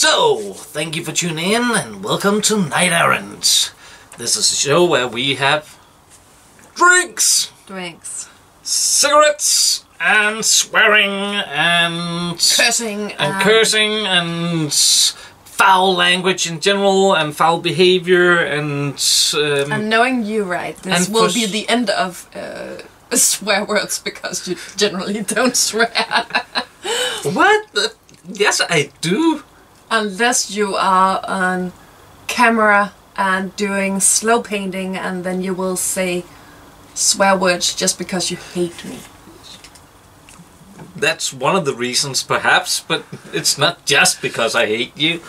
So, thank you for tuning in and welcome to Night Errant. This is a show where we have drinks, cigarettes, and swearing, and cursing, and foul language in general, and foul behavior, and knowing you right, this will be the end of swear words because you generally don't swear. What? Yes, I do. Unless you are on camera and doing slow painting, and then you will say swear words just because you hate me. That's one of the reasons, perhaps, but it's not just because I hate you.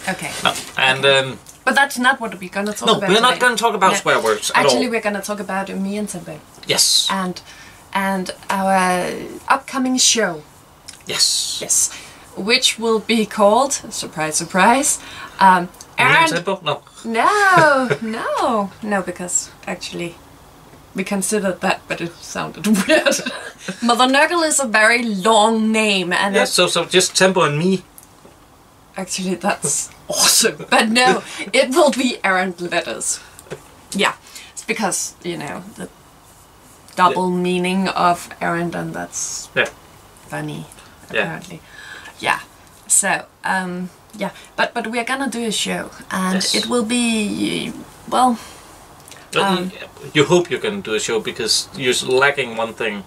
Okay. No. And but that's not what we're gonna talk about. No, we're not gonna talk about swear words at all. Actually, we're gonna talk about me and Tempo. Yes. And our upcoming show. Yes. Yes. Which will be called, surprise, surprise, Errant... No, because actually we considered that, but it sounded weird. Mother Nurgle is a very long name, and yeah, so just Tempo and me. Actually, that's awesome. But no, it will be Errant Letters. Yeah, it's because the double meaning of errant, and that's funny apparently. Yeah. So, yeah, but we are gonna do a show, and it will be, well... you hope you're gonna do a show, because you're lacking one thing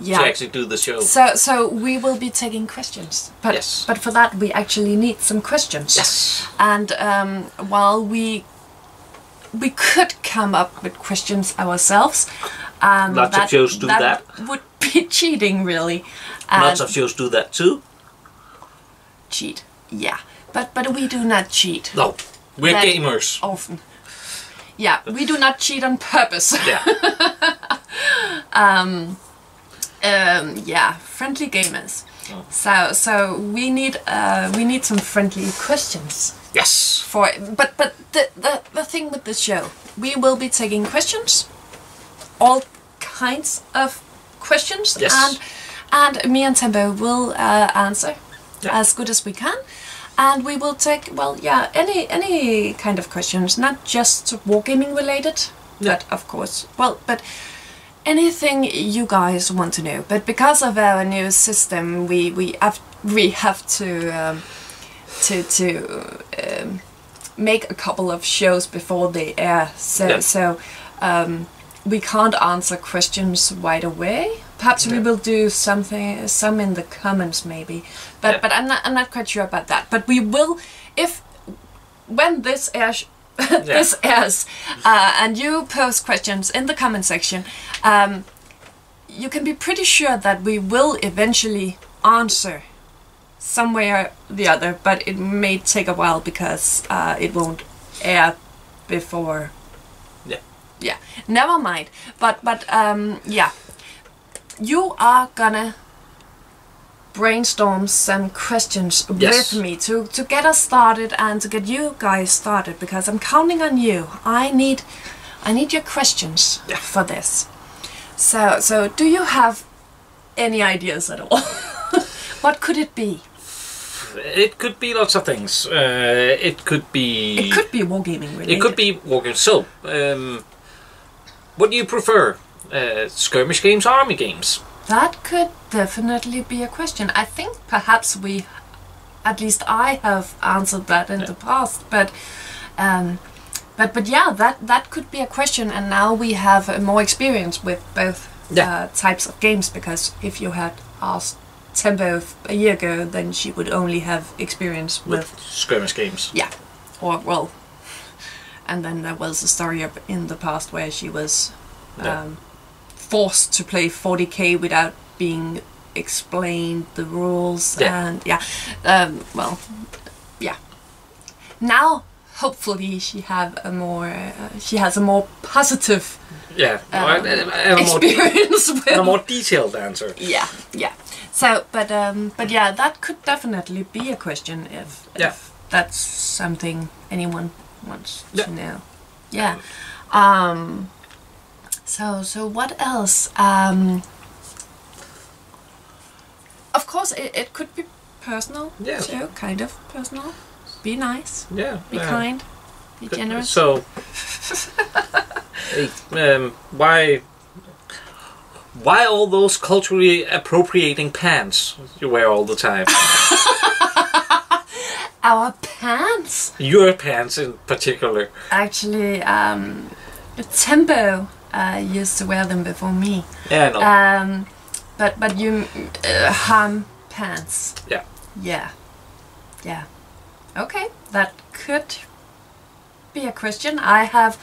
to actually do the show. So we will be taking questions, but for that we actually need some questions. Yes. And while we could come up with questions ourselves, lots of shows do that. Would be cheating, really. Lots of shows do that too. Cheat, yeah, but we do not cheat. No, we're gamers. Often, yeah, we do not cheat on purpose. Yeah. Yeah, friendly gamers. Oh. So we need some friendly questions. Yes. But the thing with the show, we will be taking questions, all kinds of questions, and me and Tempo will answer as good as we can, and we will take any kind of questions, not just wargaming related, but of course, but anything you guys want to know. But because of our new system, we have to make a couple of shows before they air, so we can't answer questions right away. Perhaps we will do some in the comments maybe, but I'm not quite sure about that. But we will, when this airs, this airs, and you post questions in the comment section, you can be pretty sure that we will eventually answer some way or the other. But it may take a while because it won't air before. Yeah, never mind. But yeah, you are gonna brainstorm some questions with me to get us started and to get you guys started, because I'm counting on you. I need your questions for this. So do you have any ideas at all? What could it be? It could be lots of things. It could be wargaming related. It could be wargaming. So, what do you prefer? Skirmish games, army games? That could definitely be a question. I think perhaps at least I have answered that in the past, but yeah, that could be a question. And now we have more experience with both types of games, because if you had asked Tempo a year ago, then she would only have experience with skirmish games. Yeah, and then there was a story in the past where she was forced to play 40k without being explained the rules, and now hopefully she has a more positive experience with a more detailed answer. So but yeah, that could definitely be a question if that's something anyone wants to know. So what else? Of course, it could be personal. Yeah. So kind of personal. Be nice. Yeah. Be kind. Be generous. So, why all those culturally appropriating pants you wear all the time? Our pants. Your pants in particular. Actually, Tempo used to wear them before me. Yeah, I know. But you ham pants. Yeah. Yeah. Okay, that could be a question. I have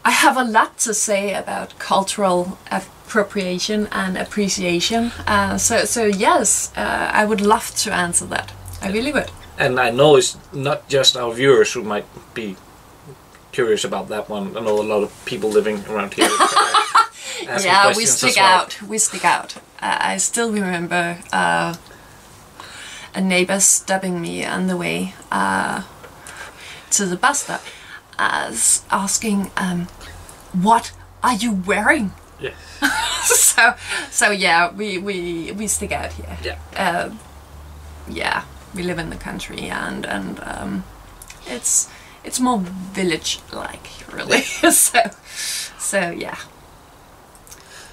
a lot to say about cultural appropriation and appreciation. So yes, I would love to answer that. I really would. And I know it's not just our viewers who might be curious about that one. I know a lot of people living around here. Yeah, we stick out. We stick out. I still remember a neighbor stopping me on the way to the bus stop, asking, "What are you wearing?" Yeah. so yeah, we stick out here. Yeah. Yeah, we live in the country, and it's more village-like, really. so yeah.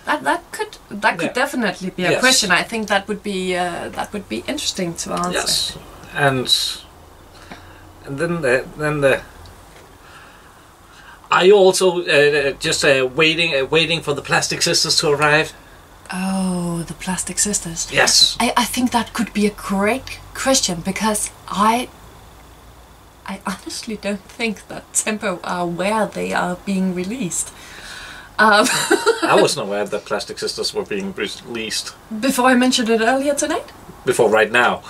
That could definitely be a question. I think that would be interesting to answer. Yes, and then the. Are you also just waiting for the Plastic Sisters to arrive? Oh, the Plastic Sisters. Yes. I think that could be a great question, because I honestly don't think that Tempo are aware they are being released. I wasn't aware that Plastic Sisters were being released. Before I mentioned it earlier tonight? Before right now.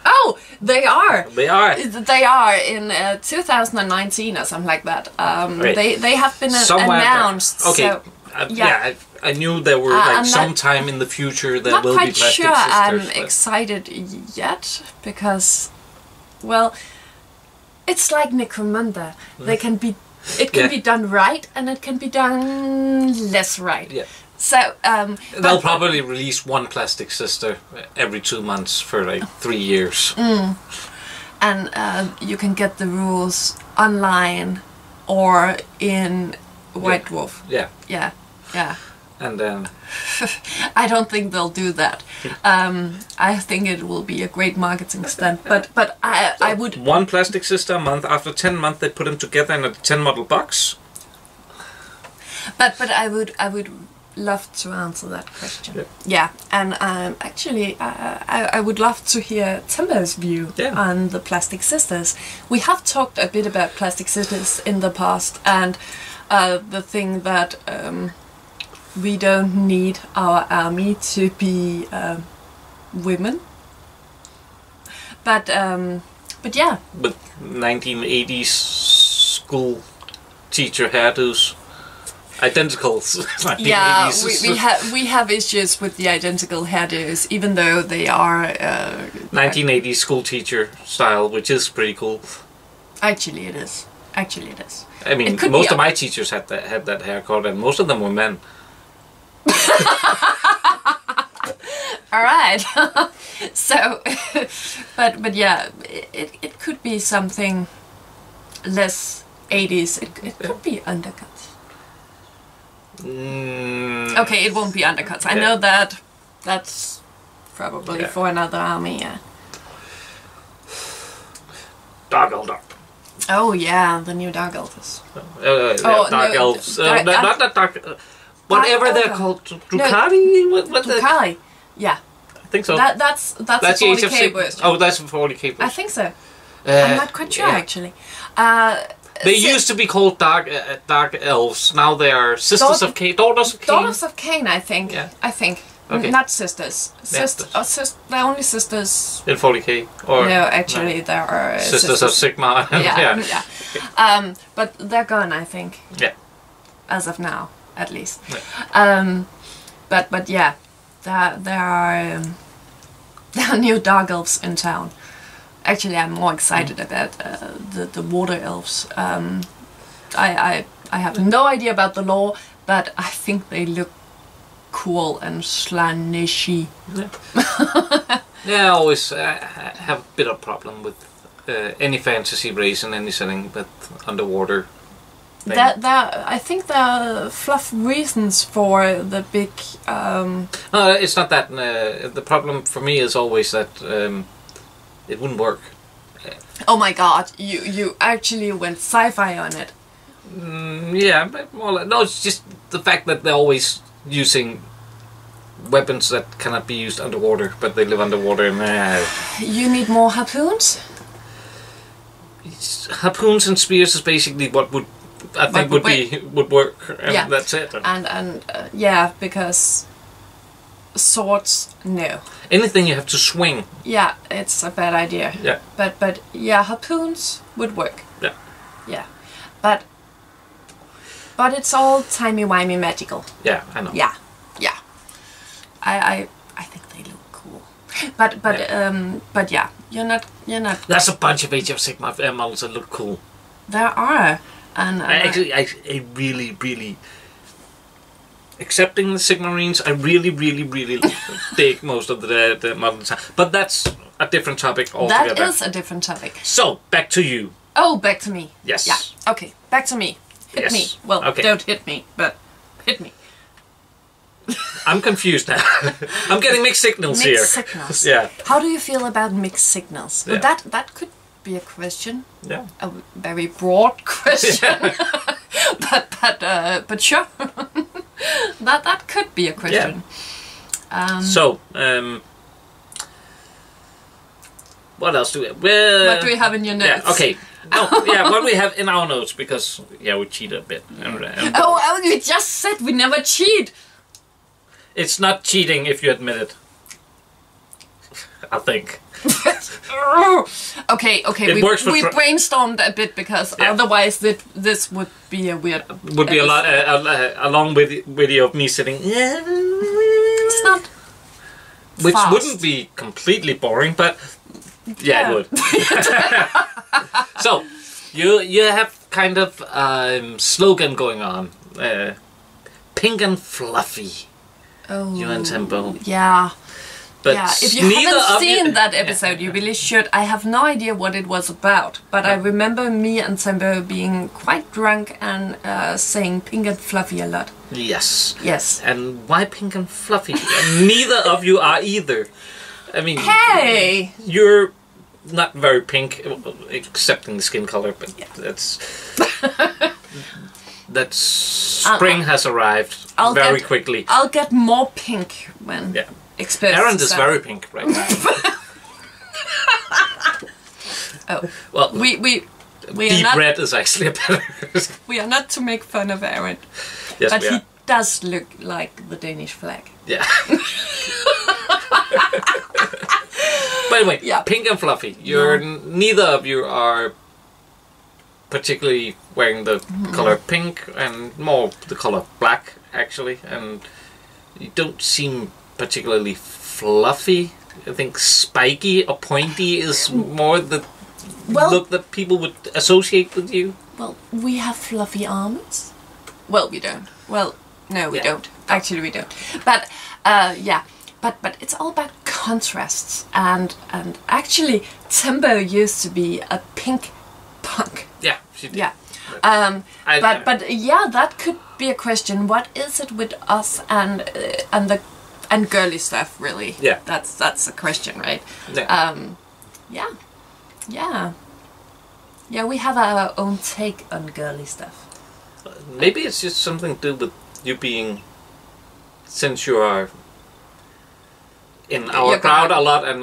Oh, they are! They are! They are in 2019 or something like that. Right. They have been announced. Okay, so, yeah, I knew there were like sometime in the future there will be Plastic Sisters. Not quite sure I'm excited yet, because, well, it's like Necromunda. They can be... It can be done right, and it can be done less right. Yeah. So they'll probably release one Plastic Sister every 2 months for like 3 years. And you can get the rules online or in White Dwarf. Yeah. Yeah. And then I don't think they'll do that. I think it will be a great marketing stunt. But I would... One Plastic Sister a month. After 10 months, they put them together in a 10 model box. But I would love to answer that question. Yeah, and actually, I would love to hear Timber's view on the Plastic Sisters. We have talked a bit about Plastic Sisters in the past, and the thing that... we don't need our army to be women, but yeah. With 1980s school teacher hairdos, identicals. Yeah, we have issues with the identical hairdos, even though they are 1980s school teacher style, which is pretty cool. Actually, it is. I mean, most of my teachers had that haircut, and most of them were men. All right. So, but yeah, it could be something less 80s. It could be undercuts. Okay, it won't be undercuts. I know that. That's probably for another army. Yeah. Dark Elf. Oh yeah, the new Dark Elves. Dark Elves. Not Dark. Whatever they're called, Drukhari? What Drukhari, yeah. I think so. That's a 40k version. Oh, that's a 40k version. I think so. I'm not quite sure actually. They used to be called Dark Elves. Now they are Sisters of Cain. Daughters of Cain. Daughters of Cain, I think. Yeah. I think. Okay. Not sisters. They're only sisters. In 40k? Or no, actually there are Sisters of Sigmar. yeah. But they're gone, I think. Yeah. As of now, at least. Yeah. But yeah, there are new Dark Elves in town. Actually, I'm more excited about the Water Elves. I have no idea about the lore, but I think they look cool and slanishy. Yeah. Yeah, I always have a bit of problem with any fantasy race in any setting, but underwater. I think there are fluff reasons for the big. No, it's not that. The problem for me is always that it wouldn't work. Oh my god! You actually went sci-fi on it. Yeah, but no, it's just the fact that they're always using weapons that cannot be used underwater, but they live underwater. And you need more harpoons. Harpoons and spears is basically what would. I think would work, and yeah. That's it. And yeah, because swords, no. Anything you have to swing. Yeah, it's a bad idea. Yeah. But yeah, harpoons would work. Yeah. Yeah, but it's all timey-wimey magical. Yeah, I know. Yeah, yeah. I think they look cool. But yeah, you're not. There's a bunch of Age of Sigmar models that look cool. There are. And I really, excepting the Sigmarines, I really dig most of the modern design. But that's a different topic altogether. That is a different topic. So, back to you. Oh, back to me. Yes. Yeah, okay, back to me. Hit me. Well, okay. Don't hit me, but hit me. I'm confused now. I'm getting mixed signals here. Mixed signals. Yeah. How do you feel about mixed signals? Yeah. That could be a question. Yeah. A very broad question. but sure. that could be a question. Yeah. So, what else do we have? Well, what do we have in your notes? Yeah, okay. No, yeah, what we have in our notes, because, yeah, we cheat a bit. Oh, you just said we never cheat! It's not cheating if you admit it. I think. Okay, we brainstormed a bit because otherwise this would be a weird. Would be a long video of me sitting. It's not. Which fast. Wouldn't be completely boring, but yeah. It would. So you have kind of slogan going on, pink and fluffy. Oh, you and Tempo. Yeah. But yeah, if you haven't seen that episode, you really should. I have no idea what it was about, but I remember me and Tempo being quite drunk and saying pink and fluffy a lot. Yes. Yes. And why pink and fluffy? And neither of you are either. I mean, hey! You're not very pink, excepting the skin color, but that's spring has arrived very quickly. I'll get more pink when exposed. Errant is very pink right now. Oh well, we deep red is actually a better. We are not to make fun of Errant, yes, but he does look like the Danish flag. Yeah. By the way, pink and fluffy. Neither of you are particularly wearing the color pink, and more the color black, actually. And you don't seem particularly fluffy. I think spiky or pointy is more the look that people would associate with you. Well, we have fluffy arms. Well, we don't. Well, no, we don't. Actually, we don't. But But it's all about contrasts, and actually Tempo used to be a pink punk. Yeah, she did. Yeah. But that could be a question. What is it with us and girly stuff, really? Yeah. That's a question, right? Yeah. Yeah, we have our own take on girly stuff. Maybe it's just something to do with you being, since you are in our crowd a lot and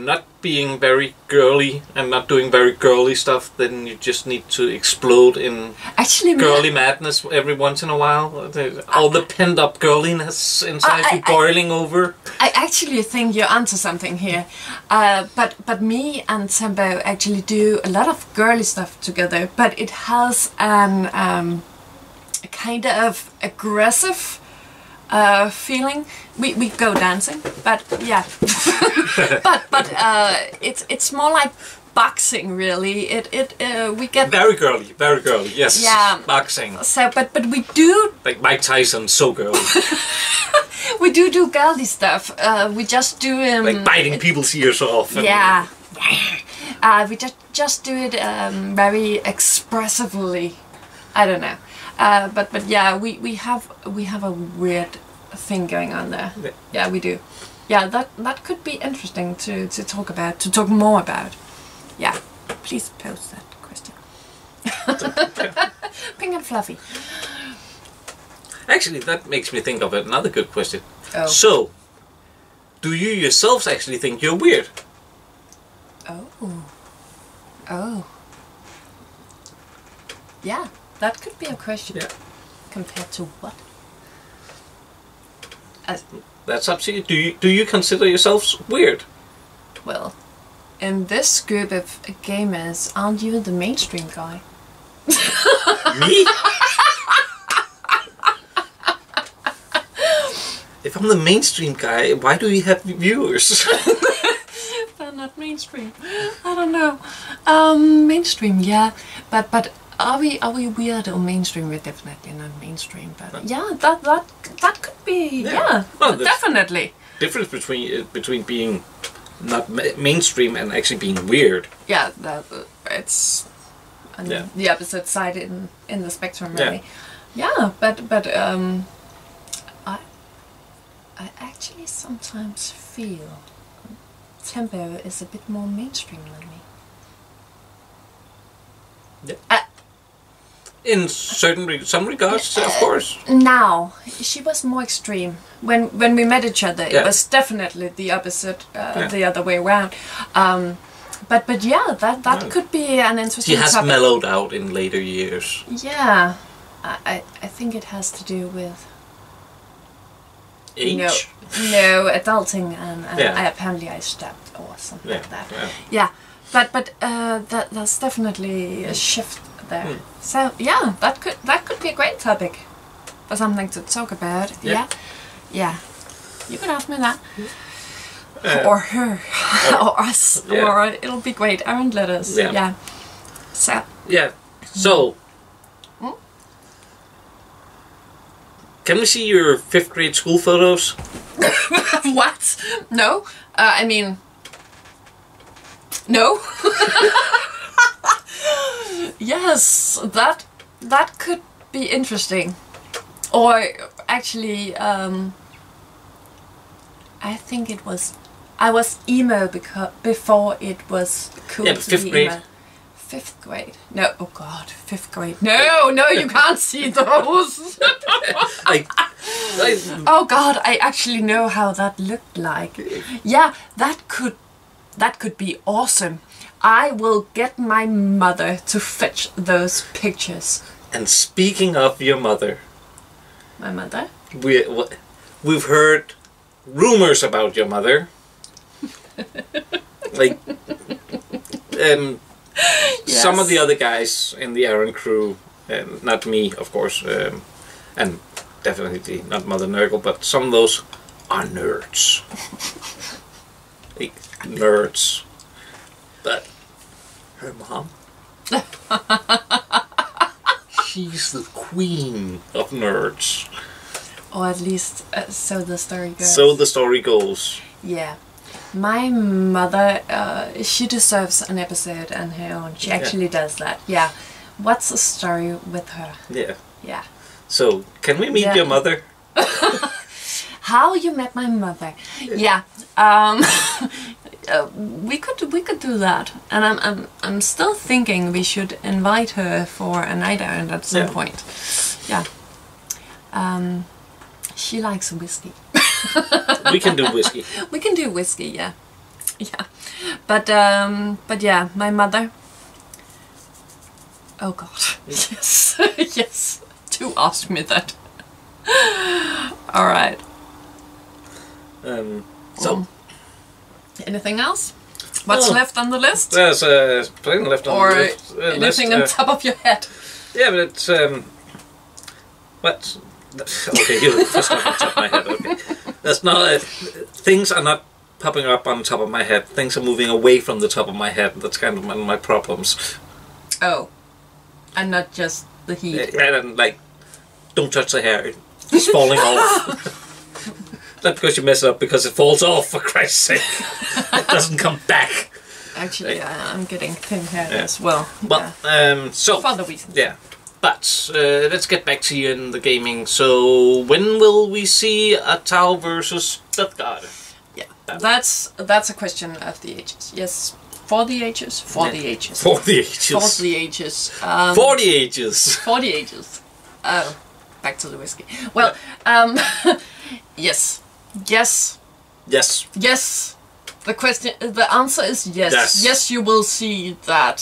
not being very girly and not doing very girly stuff, then you just need to explode in girly madness every once in a while. All the pent up girliness inside you boiling over. I actually think you're onto something here. But me and Tempo actually do a lot of girly stuff together, but it has a kind of aggressive feeling. We go dancing, but yeah, but it's more like boxing really. We get very girly. Yes. Yeah. Boxing. So, but we do like Mike Tyson, so girly. we do girly stuff. We just do like biting people's ears off. Yeah. We just do it very expressively. I don't know. But yeah, we have a weird thing going on there. Yeah, we do. Yeah, that could be interesting to talk more about. Yeah, please post that question. Pink and fluffy. Actually, that makes me think of another good question. Oh. So, do you yourselves actually think you're weird? Oh. Yeah, that could be a question. Yeah. Compared to what? That's up to you. Do you consider yourselves weird? Well, in this group of gamers, aren't you the mainstream guy? Me? If I'm the mainstream guy, why do we have viewers? They're not mainstream. I don't know. Mainstream, yeah. But are we weird or mainstream? We're definitely not mainstream. But yeah, that could be. Yeah, well, definitely. Difference between being not mainstream and actually being weird. Yeah, it's on the opposite side in the spectrum, really. Yeah, but I actually sometimes feel Tempo is a bit more mainstream than me. Yeah. In some regards, of course. Now, she was more extreme. When we met each other, it was definitely the opposite, the other way around. But yeah, that could be an interesting topic. She has mellowed out in later years. Yeah, I think it has to do with age. No, adulting, and apparently I stepped or something like that. Yeah, but that's definitely a shift there. So yeah, that could be a great topic for something to talk about. Yeah. You could ask me that. Or her, or us, or it'll be great. Errant Letters. Yeah. So. Yeah. So. Can we see your 5th grade school photos? What? No. I mean. No. Yes, that could be interesting. Or actually, I think it was. I was emo before it was cool to 5th be grade. emo. 5th grade. No, oh god, 5th grade. No, you can't see those. Oh god, I actually know how that looked like. Yeah, that could be awesome. I will get my mother to fetch those pictures. And speaking of your mother, my mother, we've heard rumors about your mother. Like, some of the other guys in the Errant crew, not me, of course, and definitely not Mother Nurgle, but some of those are nerds. Like, nerds. But her mom, she's the queen of nerds. Or at least, so the story goes. So the story goes. Yeah. My mother, she deserves an episode on her own. She actually does that. Yeah. What's the story with her? Yeah. Yeah. So, can we meet your mother? How you met my mother? Yeah. We could do that, and I'm still thinking we should invite her for a night out at some point. Yeah. She likes whiskey. We can do whiskey. We can do whiskey, yeah. But yeah, my mother. Oh God, yes, yes. Do ask me that. All right. So. Anything else? What's left on the list? There's plenty left on the list. Or anything on top of your head? Yeah, but it's what? Okay, you first on the top of my head. Okay, that's not. Things are not popping up on top of my head. Things are moving away from the top of my head. That's kind of one of my problems. Oh. And not just the heat. And like, don't touch the hair. It's falling off. Not because you mess it up, because it falls off, for Christ's sake. It doesn't come back. Actually, I'm getting thin hair as well. But, so... For other reasons. Yeah. But, let's get back to you in the gaming. So, when will we see a Tau versus Stuttgart? Yeah, that's a question of the ages. Yes, for the ages? For the ages. For the ages. For the ages. For the ages. For the ages. Oh, back to the whiskey. Well, yes. Yes. Yes. Yes. The answer is yes. Yes. Yes, you will see that.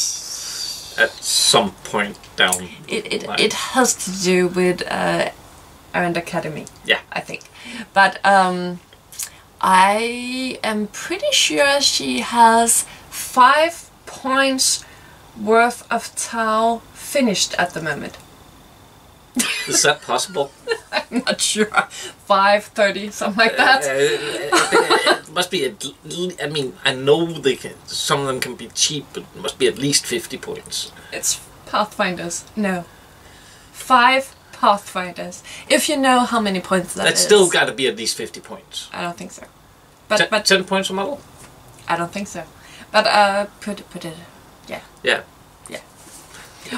At some point down the line. It has to do with Errant Academy. Yeah. I think. But I am pretty sure she has 5 points worth of Tau finished at the moment. Is that possible? I'm not sure. 5:30, something like that. It must be I mean, I know some of them can be cheap, but it must be at least 50 points. It's Pathfinders. No. 5 Pathfinders. If you know how many points that That's is. still got to be at least 50 points. I don't think so. But 10 points a model? I don't think so. But put it. Yeah. Yeah. Yeah.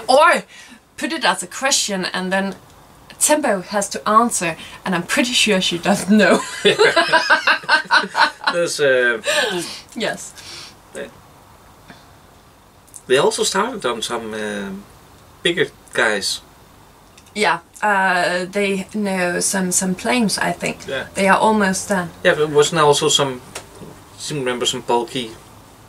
Or put it as a question, and then Tembo has to answer, and I'm pretty sure she doesn't know. There's Yes. They also started on some bigger guys. Yeah. They know some planes, I think. Yeah. They are almost done. Yeah, but wasn't there also some? I remember some bulky,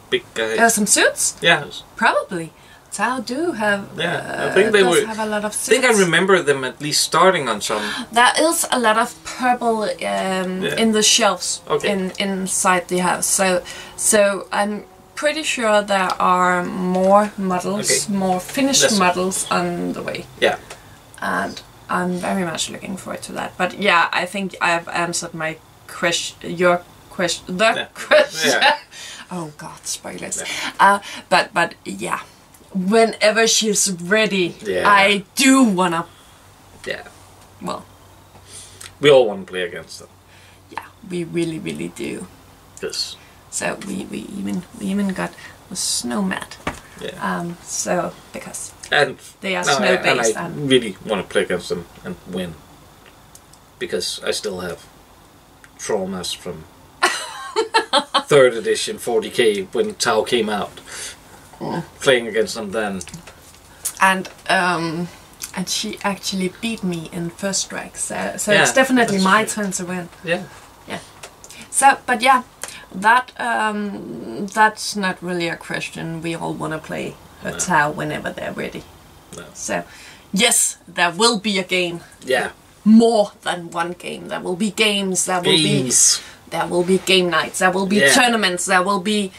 big guys. Some suits? Yeah. Probably. Tau do have. Yeah, I think they were. Have a lot of I suits. think I remember them at least starting on some. There is a lot of purple in the shelves inside the house. So I'm pretty sure there are more models, more finished models on the way. Yeah. And I'm very much looking forward to that. But yeah, I think I've answered my question. Your question. The question. Yeah. Oh God, spoilers. Yeah. But yeah. Whenever she's ready, Yeah. I do wanna. Yeah. Well, we all want to play against them. Yeah, we really do. Yes. So we even got the snowmat. Yeah. So because they are snow snow-based. And I really want to play against them and win, because I still have traumas from 3rd edition 40k when Tau came out. Playing against them then. And she actually beat me in first strike, so yeah, it's definitely my turn to win. Yeah. Yeah. So, but yeah, that's not really a question. We all want to play a Tau whenever they're ready. No. So, yes, there will be a game. Yeah. More than one game. There will be games. There will be game nights. There will be tournaments. There will be.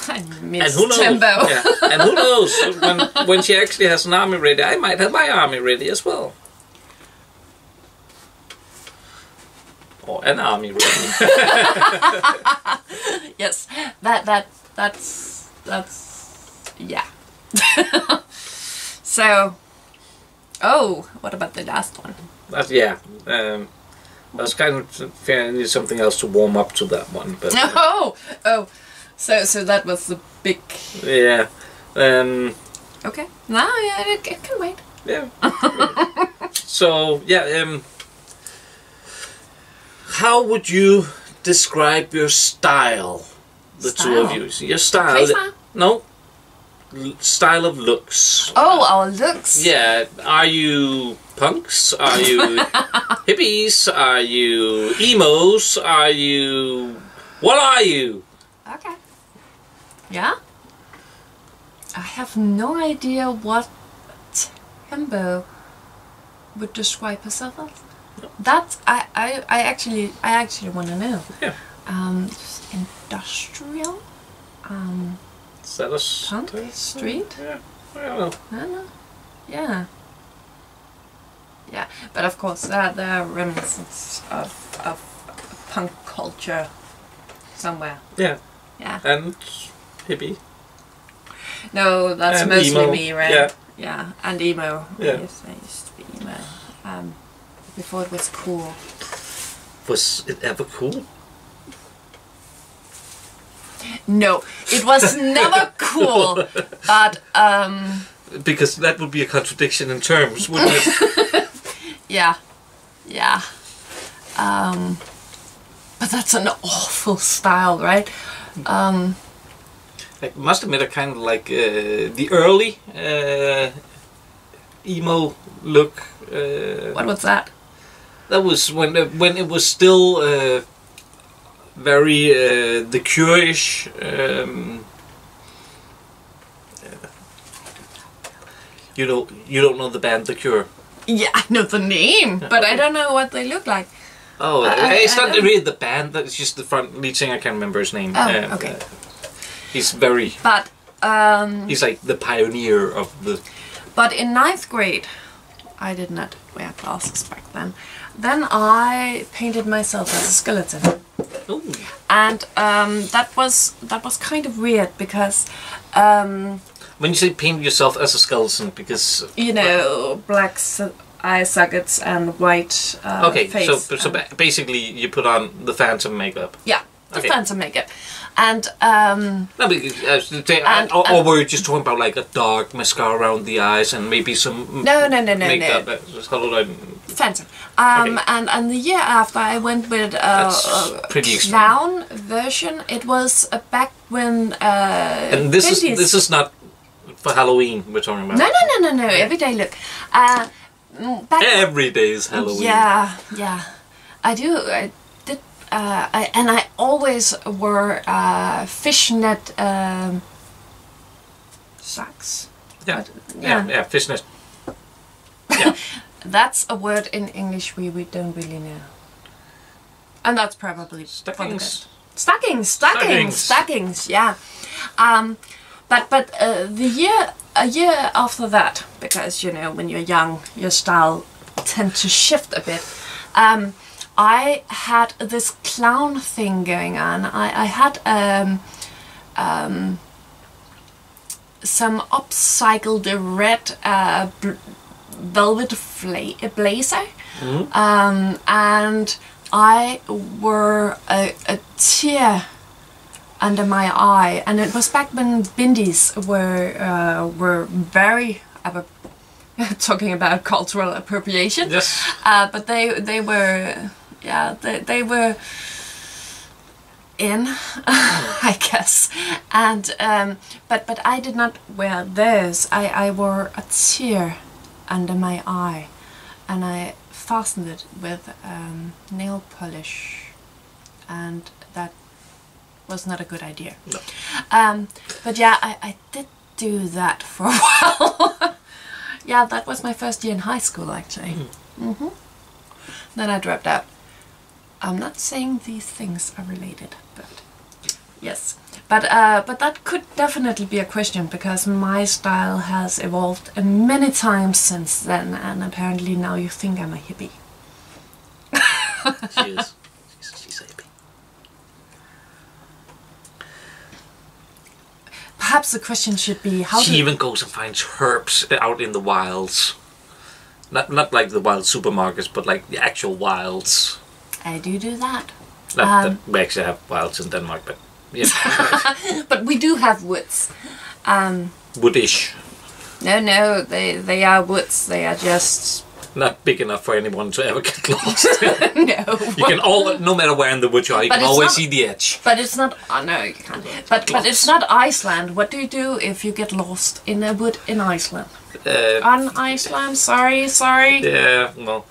I miss Tembo. Yeah. And who knows, when she actually has an army ready, I might have my army ready as well. Or an army ready. Yes, that's yeah. So, what about the last one? I was kind of feeling I need something else to warm up to that one, but So that was the big. Yeah. Okay. No, yeah, it can wait. Yeah. So yeah. How would you describe your style? The two of you. Your style. No. Style of looks. Oh, our looks. Yeah. Are you punks? Are you hippies? Are you emos? Are you? What are you? Okay. Yeah? I have no idea what Tembo would describe herself as. No. That I actually want to know. Yeah. Industrial. Is that a punk street? Yeah. I don't know. Yeah. Yeah, but of course there are remnants of punk culture somewhere. Yeah. Yeah. And hippie. No, that's And mostly emo. me, right? Yeah. Yeah, and emo. Yeah. Yes, I used to be emo. Before it was cool. Was it ever cool? No, it was never cool. But because that would be a contradiction in terms, wouldn't it? yeah. But that's an awful style, right? I must admit, I kind of like the early emo look. What was that? That was when it was still very The Cure-ish. You don't know the band The Cure? Yeah, I know the name, but I don't know what they look like. Oh, it's not really the band. It's just the front lead singer. I can't remember his name. Oh, okay. He's very. But he's like the pioneer of the. But in 9th grade, I did not wear glasses back then. Then I painted myself as a skeleton. Ooh. And that was kind of weird because when you say paint yourself as a skeleton, because you know, black eye sockets and white okay, face. so basically you put on the Phantom makeup. Yeah, the Okay. Phantom makeup, and No, but, or were you just talking about like a dark mascara around the eyes and maybe some no, makeup? Phantom. Okay. And the year after I went with a pretty extreme. clown version. It was back when And this is not for Halloween we're talking about. No. Everyday look. Back Every day is Halloween. Yeah. I did. I always wore fishnet socks. Yeah, fishnet. Yeah. That's a word in English we don't really know. And that's probably for the best. Stockings, yeah. But a year after that, because you know when you're young, your style tends to shift a bit. I had this clown thing going on. I had some upcycled red velvet blazer, and I wore a tear under my eye, and it was back when bindies were very talking about cultural appropriation. Yes. But they were they were in, I guess, and but I did not wear those. I wore a tear under my eye, and I fastened it with nail polish, and that was not a good idea. No. But yeah, I did do that for a while. Yeah, that was my first year in high school actually. Then I dropped out. I'm not saying these things are related, but yes. But that could definitely be a question, because my style has evolved many times since then, and apparently now you think I'm a hippie. She is. She's a hippie. Perhaps the question should be how she even goes and finds herbs out in the wilds. Not like the wild supermarkets, but like the actual wilds. I do that. Not that we actually have wilds in Denmark, but yeah. But we do have woods. Woodish. No, they are woods. They are just Not big enough for anyone to ever get lost. no. You can no matter where in the woods you are, you can always see the edge. But it's not. Oh no, you can't. But it's not Iceland. What do you do if you get lost in a wood in Iceland? On Iceland? Sorry. Yeah, well,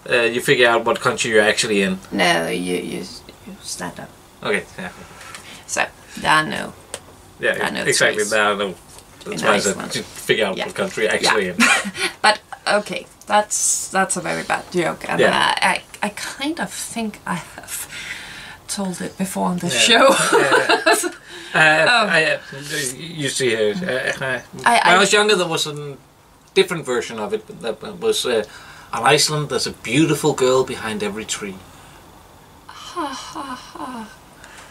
you figure out what country you're actually in. No, you stand up. Okay, yeah. So there are no. Yeah, there are no exactly. trees there are no. That's in why I said Iceland. to figure out what country you're actually in. But okay, that's a very bad joke, and I kind of think I have told it before on this show. You see, when I was younger, there was a different version of it. That was on Iceland. There's a beautiful girl behind every tree.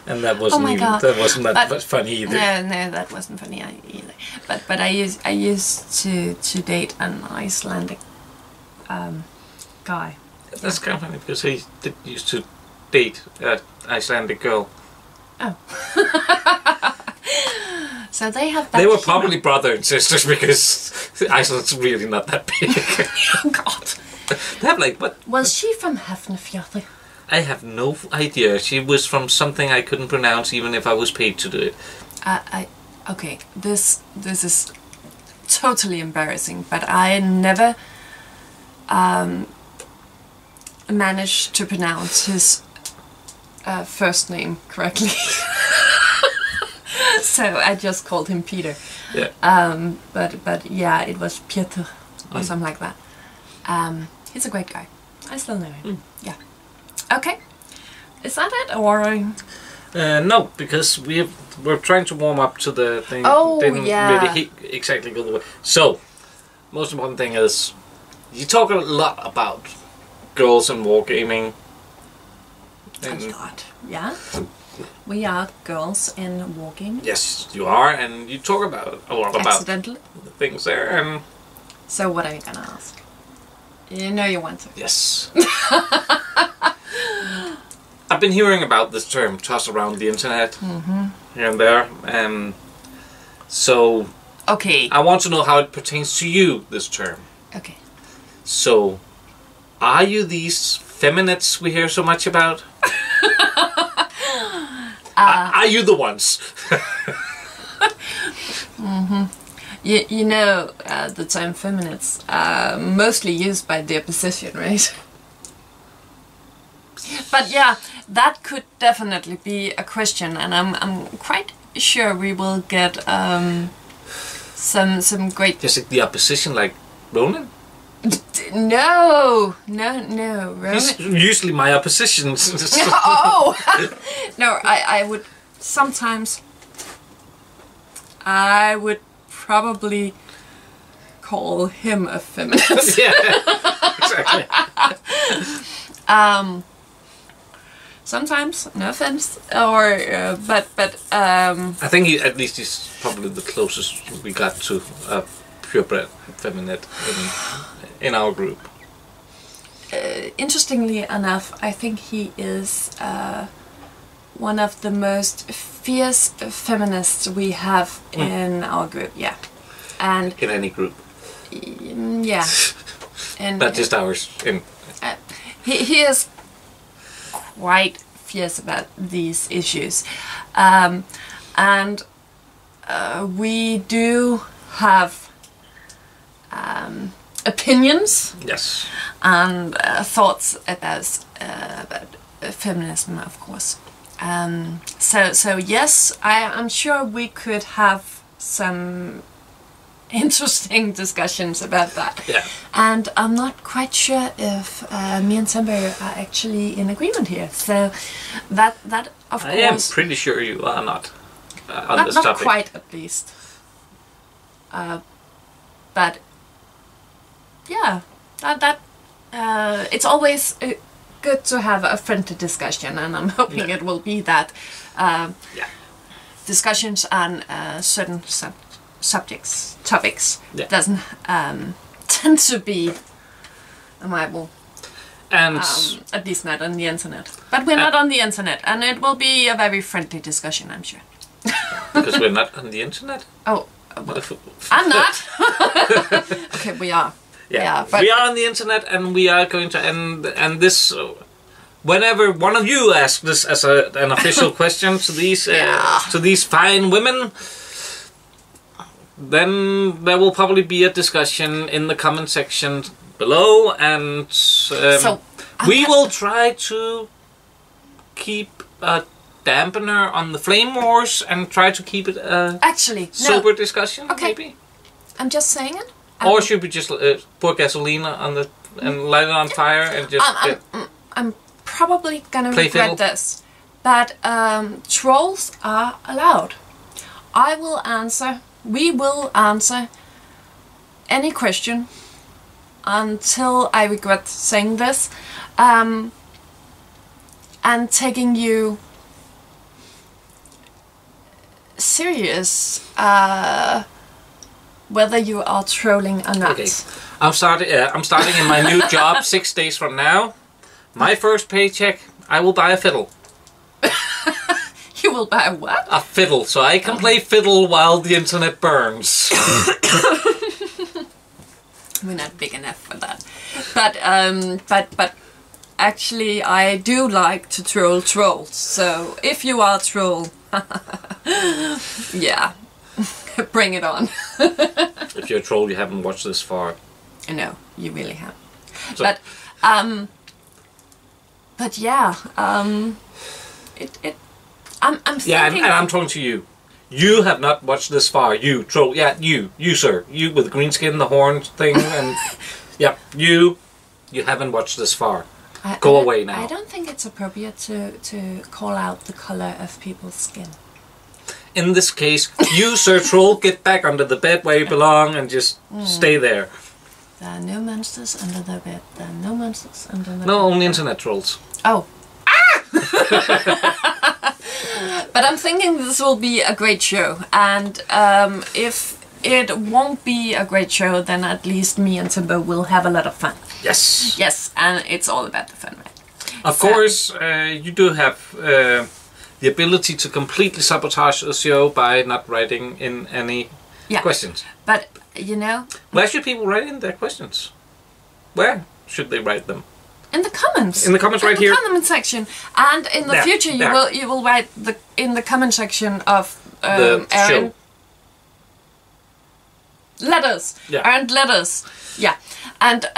And that wasn't my even, God. that wasn't that funny either. No, that wasn't funny either. But I used to date an Icelandic guy. That's kind of funny because he used to date an Icelandic girl. Oh. So they have that. They were humor. probably brother and sisters because Iceland's really not that big. Oh God. They have like what? Was she from Hafnarfjörður? I have no idea. She was from something I couldn't pronounce even if I was paid to do it. Okay, this is totally embarrassing, but I never managed to pronounce his first name correctly. So I just called him Peter. Yeah. But yeah, it was Peter or something like that. He's a great guy. I still know him. Yeah. Okay. Is that it or? No, because we're trying to warm up to the thing. Oh, Didn't yeah. really exactly go the way. So, most important thing is you talk a lot about girls and wargaming. A lot. Yeah. We are girls in wargaming. Yes, you are, and you talk about a lot about Accidentally. the things there. And So what are you gonna ask? You know you want to. yes. I've been hearing about this term tossed around the internet here and there. So Okay. I want to know how it pertains to you, this term. Okay. So, are you these feminists we hear so much about? Are you the ones? You know the term feminists mostly used by the opposition, right? But yeah, that could definitely be a question, and I'm quite sure we will get some great. Just like the opposition, like Ronan? No, Roman. He's usually my opposition. Oh no, I would sometimes. I would probably call him a feminist. Yeah, exactly. Sometimes, no offense, or but I think at least he's probably the closest we got to a purebred feminine in our group. Interestingly enough, I think he is one of the most fierce feminists we have in our group. Yeah, and In any group. Yeah, and Not just ours. he is quite fierce about these issues, and we do have opinions Yes. and thoughts about feminism, of course. So yes, I'm sure we could have some interesting discussions about that. Yeah. And I'm not quite sure if me and Sember are actually in agreement here. So that of I am course pretty sure you are not on this not topic. quite at least. But yeah, that it's always good to have a friendly discussion, and I'm hoping it will be that. Discussions on certain topics doesn't tend to be amiable, And at least not on the internet. But we're not on the internet, and it will be a very friendly discussion, I'm sure. because we're not on the internet. Oh, well, I'm not. Okay, we are. Yeah, but we are on the internet, and we are going to end this. Whenever one of you asks this as an official question to these fine women, then there will probably be a discussion in the comment section below, and we will try to keep a dampener on the flame wars and try to keep it a sober discussion. Okay. Maybe. I'm just saying it. Or should we just pour gasoline on and light it on fire and just? I'm probably gonna Play regret fiddle? this, but trolls are allowed. We will answer any question until I regret saying this. and taking you serious, whether you are trolling or not. Okay, I'm starting in my new job 6 days from now. My first paycheck, I will buy a fiddle. You will buy what? A fiddle, so I can play fiddle while the internet burns. We're not big enough for that. But actually, I do like to troll trolls. So if you are a troll, yeah, bring it on. If you're a troll, you haven't watched this far. No, you really have. So, But yeah, I'm thinking. and I'm talking to you. You have not watched this far. You troll, yeah, you sir, you with the green skin, the horn thing, and yeah, you haven't watched this far. Go away now. I don't think it's appropriate to call out the color of people's skin. In this case, you sir troll, get back under the bed where you belong and just stay there. There are no monsters under the bed. There are no monsters under the bed. No, only internet trolls. Oh. But I'm thinking this will be a great show, and if it won't be a great show, then at least me and Timbo will have a lot of fun. Yes. Yes, and it's all about the fun, right? Of course, you do have the ability to completely sabotage the show by not writing in any questions. But, you know... Where should people write in their questions? Where should they write them? In the comments. In the comments right here. In the comment section. And in the future you will write in the comment section of Errant Letters. Yeah. Errant Letters. Yeah. And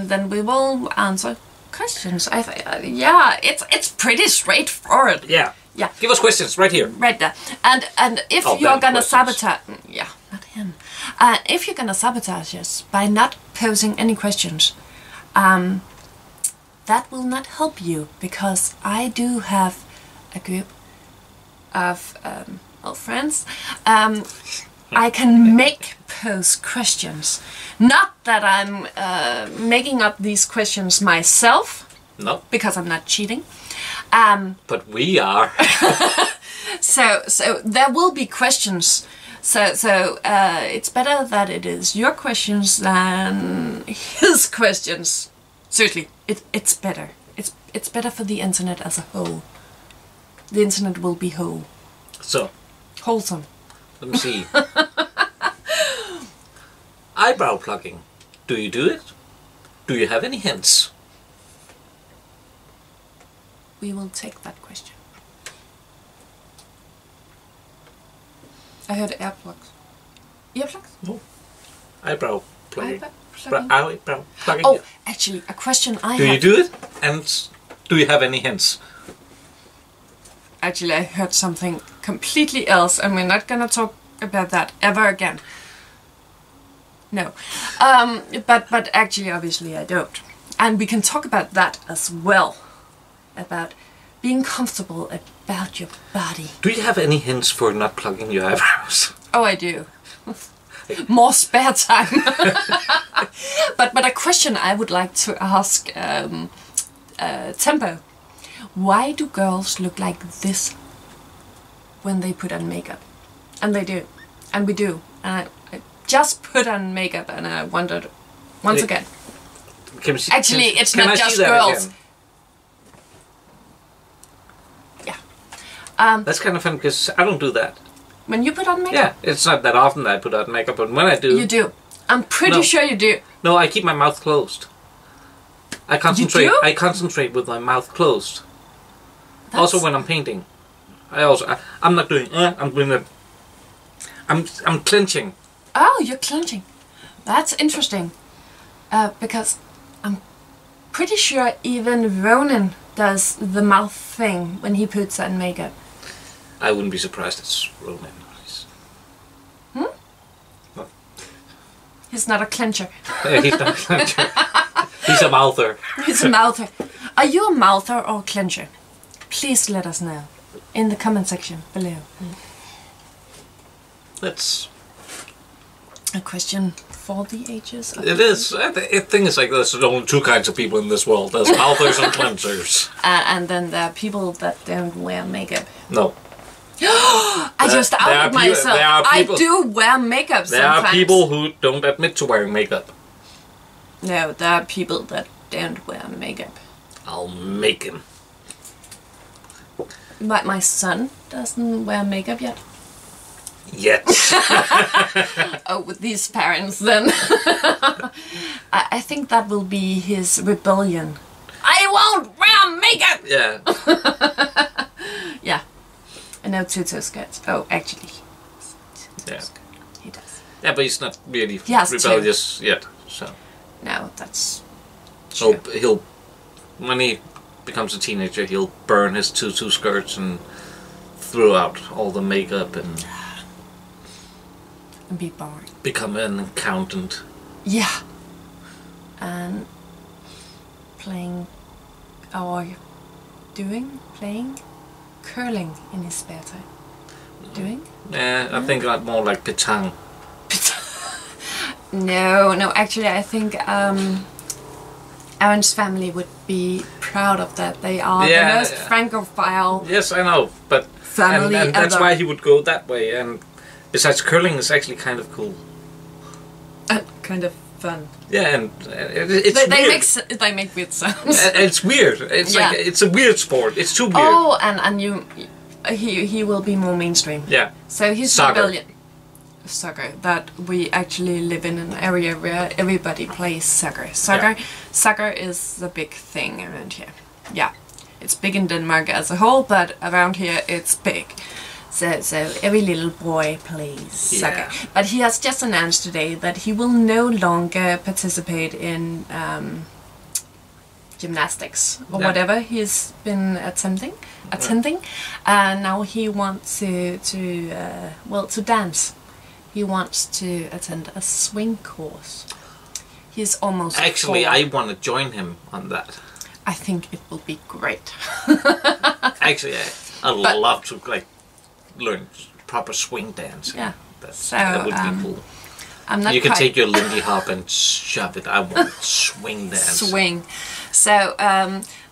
then we will answer questions. Yeah, it's pretty straightforward. Yeah. Yeah. Give us questions right here. Right there. And if you're gonna sabotage... Yeah, not him. If you're gonna sabotage us by not posing any questions, that will not help you, because I do have a group of friends. I can pose questions. Not that I'm making up these questions myself. No. Because I'm not cheating. But we are. So there will be questions. So it's better that it is your questions than his questions. Seriously, it's better. It's better for the internet as a whole. The internet will be whole. So. Wholesome. Let me see. Eyebrow plugging. Do you do it? Do you have any hints? We will take that question. I heard earplugs. Earplugs? No. Eyebrow plugging. Eyebrow plugging. Oh, actually, a question I have. Do you do it? And do you have any hints? Actually, I heard something completely else, and we're not gonna talk about that ever again. No. But actually, obviously, I don't. And we can talk about that as well. About being comfortable about your body. Do you have any hints for not plugging your eyebrows? Oh, I do. More spare time. but a question I would like to ask Tempo. Why do girls look like this when they put on makeup? And they do. And we do. And I just put on makeup and I wondered once again. Actually, it's not just girls. Again? That's kind of fun because I don't do that. When you put on makeup? Yeah, it's not that often that I put on makeup, but when I do... You do. I'm pretty sure you do. No, I keep my mouth closed. I concentrate. You do? I concentrate with my mouth closed. Also when I'm painting. I'm not doing... I'm doing the... I'm clenching. Oh, you're clenching. That's interesting. Because I'm pretty sure even Ronan does the mouth thing when he puts on makeup. I wouldn't be surprised it's Ronan. No. He's not a clencher. Yeah, he's not a clencher. He's a mouther. He's a mouther. Are you a mouther or a clencher? Please let us know in the comment section below. That's a question for the ages. It is. The thing is, like, there's only two kinds of people in this world. There's mouthers and cleansers. And then there are people that don't wear makeup. No. I just outed myself. I do wear makeup sometimes. There are people who don't admit to wearing makeup. No, there are people that don't wear makeup. I'll make him. But my son doesn't wear makeup yet. Yet. Oh, with these parents then. I think that will be his rebellion. I won't wear makeup! Yeah. Yeah. And no tutu skirts. Oh, actually. Yeah. He does. Yeah, but he's not really rebellious yet, so. No, that's So true. when he becomes a teenager, he'll burn his tutu skirts and throw out all the makeup and be boring. become an accountant. Yeah. And playing curling in his spare time. Doing? Yeah, I think like more like petang. No, actually I think Aaron's family would be proud of that. They are the most francophile Yes, I know, but family and that's ever. why he would go that way. And besides, curling is actually kind of cool. Kind of fun. Yeah, and it's weird. They make weird sounds. It's weird. It's like it's a weird sport. It's too weird. Oh, and he will be more mainstream. Yeah. So he's Soccer. rebellion. Soccer. That we actually live in an area where everybody plays soccer. Soccer is the big thing around here. Yeah. It's big in Denmark as a whole, but around here it's big. So every little boy plays soccer. But he has just announced today that he will no longer participate in gymnastics or whatever he's been attending. Now he wants to dance. He wants to attend a swing course. He's almost Actually, 4. I want to join him on that. I think it will be great. Actually, I'd love to learn proper swing dance. Yeah. That would be cool. I'm not you can take your Lindy Hop and shove it. I want swing dance. Swing. So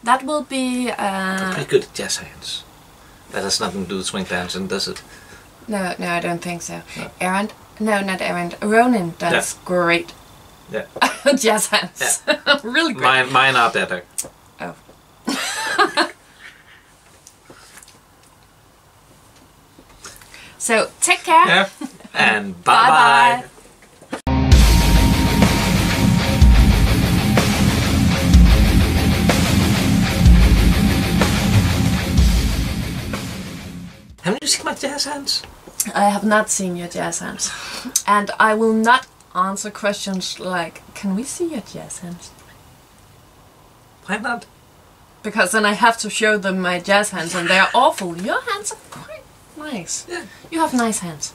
that will be. I'm pretty good at jazz hands. That has nothing to do with swing dancing, does it? No, I don't think so. No. Errant? No, not Errant. Ronan does great. Yeah. Jazz hands. Yeah. Really great. Mine are better. Oh. So take care. Yeah. And bye. Have you seen my jazz hands? I have not seen your jazz hands. And I will not answer questions like, can we see your jazz hands? Why not? Because then I have to show them my jazz hands and they are awful. Your hands are quite nice. Yeah. You have nice hands.